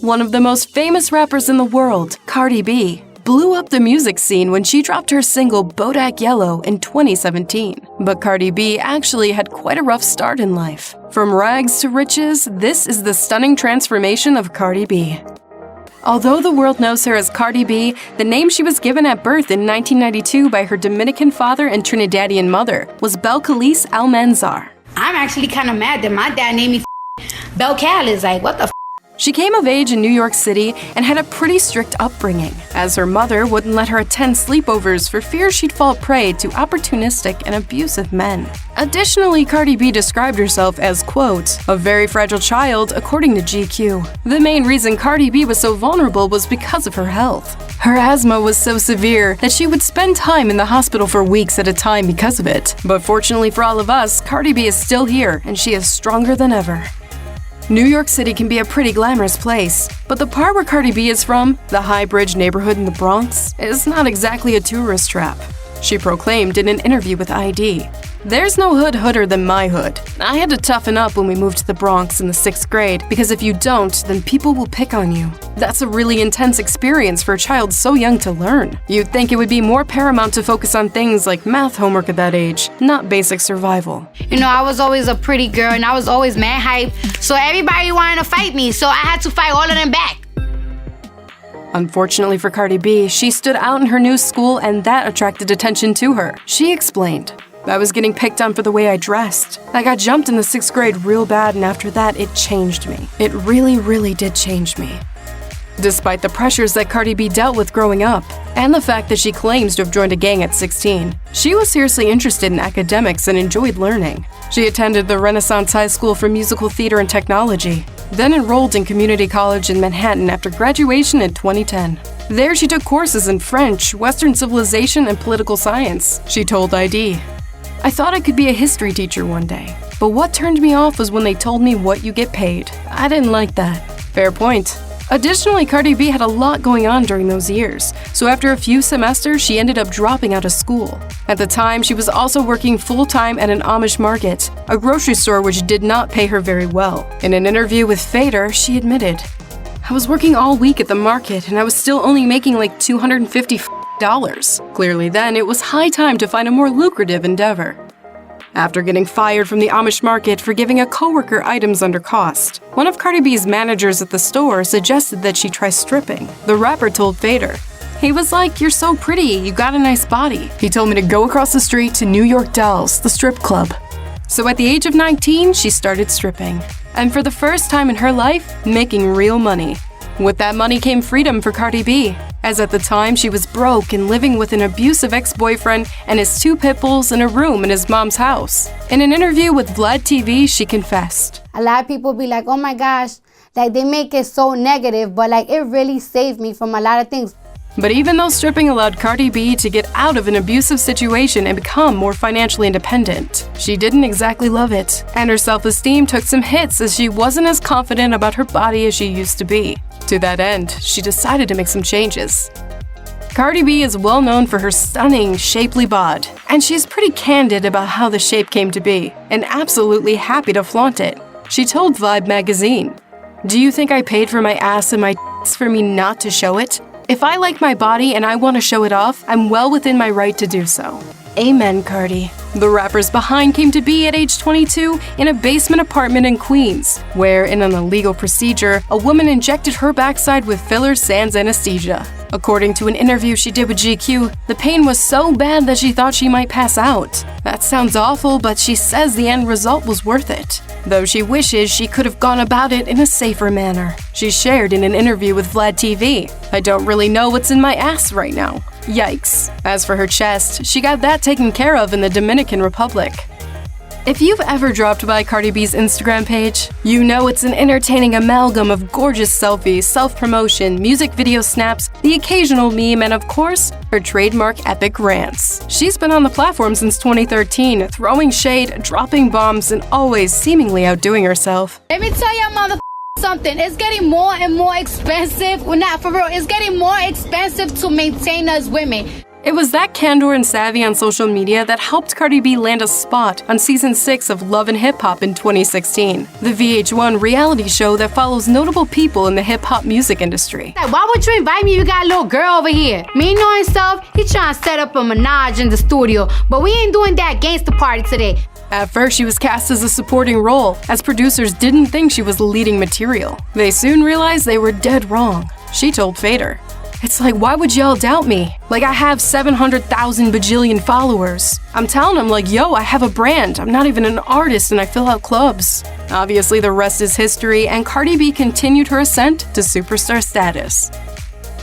One of the most famous rappers in the world, Cardi B, blew up the music scene when she dropped her single Bodak Yellow in 2017. But Cardi B actually had quite a rough start in life. From rags to riches, this is the stunning transformation of Cardi B. Although the world knows her as Cardi B, the name she was given at birth in 1992 by her Dominican father and Trinidadian mother was Belcalis Almanzar. I'm actually kind of mad that my dad named me Belcalis. Like, what the f? She came of age in New York City and had a pretty strict upbringing, as her mother wouldn't let her attend sleepovers for fear she'd fall prey to opportunistic and abusive men. Additionally, Cardi B described herself as, quote, a very fragile child, according to GQ. The main reason Cardi B was so vulnerable was because of her health. Her asthma was so severe that she would spend time in the hospital for weeks at a time because of it. But fortunately for all of us, Cardi B is still here, and she is stronger than ever. New York City can be a pretty glamorous place, but the part where Cardi B is from, the High Bridge neighborhood in the Bronx, is not exactly a tourist trap. She proclaimed in an interview with ID. There's no hood-hooder than my hood. I had to toughen up when we moved to the Bronx in the 6th grade, because if you don't, then people will pick on you. That's a really intense experience for a child so young to learn. You'd think it would be more paramount to focus on things like math homework at that age, not basic survival. You know, I was always a pretty girl and I was always mad hype, so everybody wanted to fight me, so I had to fight all of them back. Unfortunately for Cardi B, she stood out in her new school and that attracted attention to her. She explained, I was getting picked on for the way I dressed. I got jumped in the 6th grade real bad, and after that, it changed me. It really, really did change me. Despite the pressures that Cardi B dealt with growing up, and the fact that she claims to have joined a gang at 16, she was seriously interested in academics and enjoyed learning. She attended the Renaissance High School for Musical Theater and Technology, then enrolled in community college in Manhattan after graduation in 2010. There she took courses in French, Western civilization, and political science. She told ID, I thought I could be a history teacher one day, but what turned me off was when they told me what you get paid. I didn't like that. Fair point. Additionally, Cardi B had a lot going on during those years, so after a few semesters, she ended up dropping out of school. At the time, she was also working full-time at an Amish market, a grocery store which did not pay her very well. In an interview with Fader, she admitted, I was working all week at the market and I was still only making like $250. Clearly then, it was high time to find a more lucrative endeavor. After getting fired from the Amish market for giving a coworker items under cost, one of Cardi B's managers at the store suggested that she try stripping. The rapper told Fader, he was like, you're so pretty, you got a nice body. He told me to go across the street to New York Dolls, the strip club. So at the age of 19, she started stripping. And for the first time in her life, making real money. With that money came freedom for Cardi B, as at the time she was broke and living with an abusive ex-boyfriend and his 2 pit bulls in a room in his mom's house. In an interview with Vlad TV, she confessed. A lot of people be like, oh my gosh, like they make it so negative, but like it really saved me from a lot of things. But even though stripping allowed Cardi B to get out of an abusive situation and become more financially independent, she didn't exactly love it, and her self-esteem took some hits as she wasn't as confident about her body as she used to be. To that end, she decided to make some changes. Cardi B is well known for her stunning, shapely bod, and she's pretty candid about how the shape came to be, and absolutely happy to flaunt it. She told Vibe magazine, do you think I paid for my ass and my tits for me not to show it? If I like my body and I want to show it off, I'm well within my right to do so. Amen, Cardi. The rapper's behind came to be at age 22 in a basement apartment in Queens, where, in an illegal procedure, a woman injected her backside with filler sans anesthesia. According to an interview she did with GQ, the pain was so bad that she thought she might pass out. That sounds awful, but she says the end result was worth it, though she wishes she could have gone about it in a safer manner. She shared in an interview with Vlad TV, I don't really know what's in my ass right now. Yikes. As for her chest, she got that taken care of in the Dominican Republic. If you've ever dropped by Cardi B's Instagram page, you know it's an entertaining amalgam of gorgeous selfies, self-promotion, music video snaps, the occasional meme, and of course, her trademark epic rants. She's been on the platform since 2013, throwing shade, dropping bombs, and always seemingly outdoing herself. Let me tell you, mother something. It's getting more and more expensive. Well, not for real. It's getting more expensive to maintain us women. It was that candor and savvy on social media that helped Cardi B land a spot on season 6 of Love and Hip Hop in 2016, the VH1 reality show that follows notable people in the hip-hop music industry. Why would you invite me? You got a little girl over here. Me knowing stuff, he trying to set up a menage in the studio, but we ain't doing that gangsta party today. At first, she was cast as a supporting role, as producers didn't think she was leading material. They soon realized they were dead wrong. She told Fader, "It's like, why would y'all doubt me? Like, I have 700,000 bajillion followers. I'm telling them, like, yo, I have a brand. I'm not even an artist and I fill out clubs." Obviously, the rest is history, and Cardi B continued her ascent to superstar status.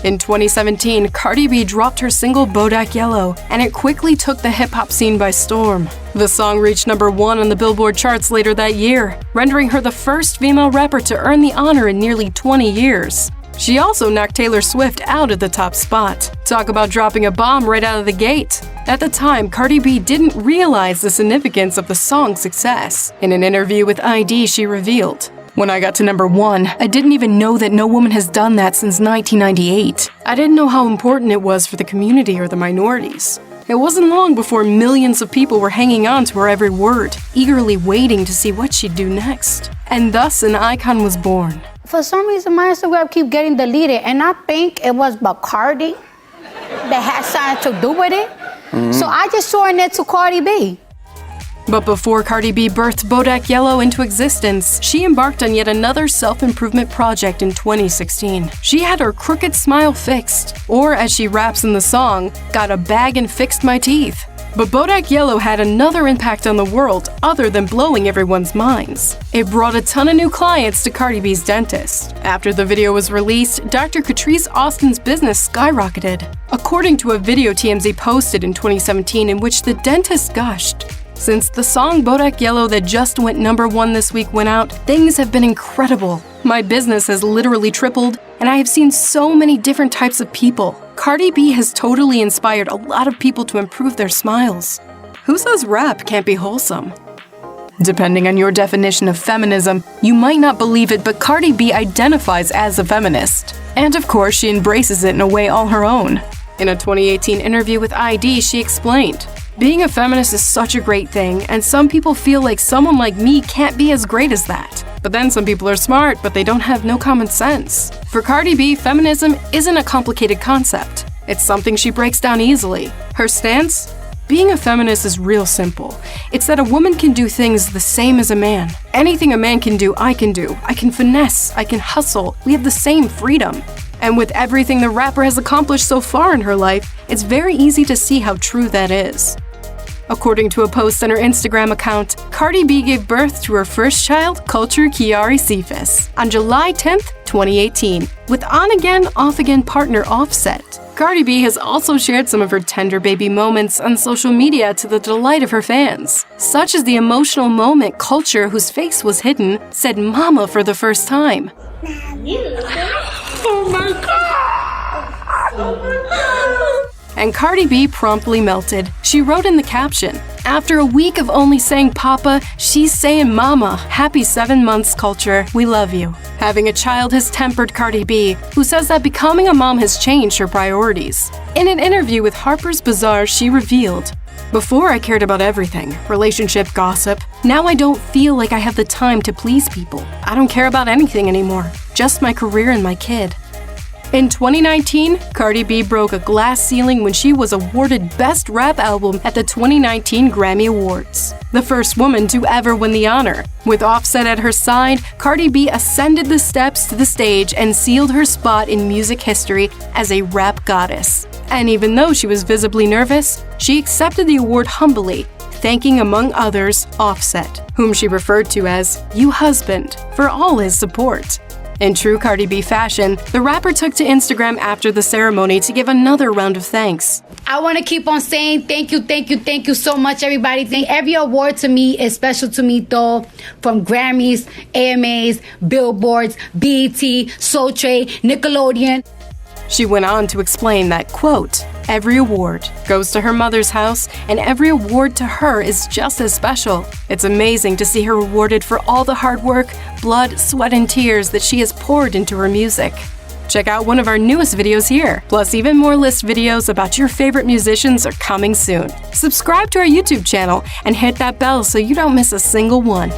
In 2017, Cardi B dropped her single Bodak Yellow, and it quickly took the hip-hop scene by storm. The song reached #1 on the Billboard charts later that year, rendering her the first female rapper to earn the honor in nearly 20 years. She also knocked Taylor Swift out of the top spot. Talk about dropping a bomb right out of the gate. At the time, Cardi B didn't realize the significance of the song's success. In an interview with ID, she revealed, "When I got to #1, I didn't even know that no woman has done that since 1998. I didn't know how important it was for the community or the minorities. It wasn't long before millions of people were hanging on to her every word, eagerly waiting to see what she'd do next. And thus an icon was born." For some reason, my Instagram keep getting deleted, and I think it was Bacardi that had something to do with it. So I just shortened it to Cardi B. But before Cardi B birthed Bodak Yellow into existence, she embarked on yet another self-improvement project in 2016. She had her crooked smile fixed, or as she raps in the song, "got a bag and fixed my teeth." But Bodak Yellow had another impact on the world other than blowing everyone's minds. It brought a ton of new clients to Cardi B's dentist. After the video was released, Dr. Catrice Austin's business skyrocketed. According to a video TMZ posted in 2017 in which the dentist gushed, "Since the song Bodak Yellow that just went #1 this week went out, things have been incredible. My business has literally tripled, and I have seen so many different types of people. Cardi B has totally inspired a lot of people to improve their smiles." Who says rap can't be wholesome? Depending on your definition of feminism, you might not believe it, but Cardi B identifies as a feminist. And of course, she embraces it in a way all her own. In a 2018 interview with ID, she explained, "Being a feminist is such a great thing, and some people feel like someone like me can't be as great as that. But then some people are smart, but they don't have no common sense." For Cardi B, feminism isn't a complicated concept. It's something she breaks down easily. Her stance? Being a feminist is real simple. It's that a woman can do things the same as a man. Anything a man can do, I can do. I can finesse, I can hustle. We have the same freedom. And with everything the rapper has accomplished so far in her life, it's very easy to see how true that is. According to a post on her Instagram account, Cardi B gave birth to her first child, Culture Kiari Cephas, on July 10th, 2018, with on-again, off-again partner Offset. Cardi B has also shared some of her tender baby moments on social media to the delight of her fans. Such as the emotional moment Culture, whose face was hidden, said "mama" for the first time. Oh my God! And Cardi B promptly melted. She wrote in the caption, "After a week of only saying papa, she's saying mama. Happy 7 months, Culture. We love you." Having a child has tempered Cardi B, who says that becoming a mom has changed her priorities. In an interview with Harper's Bazaar, she revealed, "Before I cared about everything, relationship, gossip. Now I don't feel like I have the time to please people. I don't care about anything anymore. Just my career and my kid." In 2019, Cardi B broke a glass ceiling when she was awarded Best Rap Album at the 2019 Grammy Awards, the first woman to ever win the honor. With Offset at her side, Cardi B ascended the steps to the stage and sealed her spot in music history as a rap goddess. And even though she was visibly nervous, she accepted the award humbly, thanking, among others, Offset, whom she referred to as "you husband," for all his support. In true Cardi B fashion, the rapper took to Instagram after the ceremony to give another round of thanks. I want to keep on saying thank you so much, everybody. Every award to me is special to me, though. From Grammys, AMAs, Billboards, BET, Soul Train, Nickelodeon. She went on to explain that, quote, "Every award goes to her mother's house, and every award to her is just as special. It's amazing to see her rewarded for all the hard work, blood, sweat, and tears that she has poured into her music." Check out one of our newest videos here. Plus, even more list videos about your favorite musicians are coming soon. Subscribe to our YouTube channel and hit that bell so you don't miss a single one.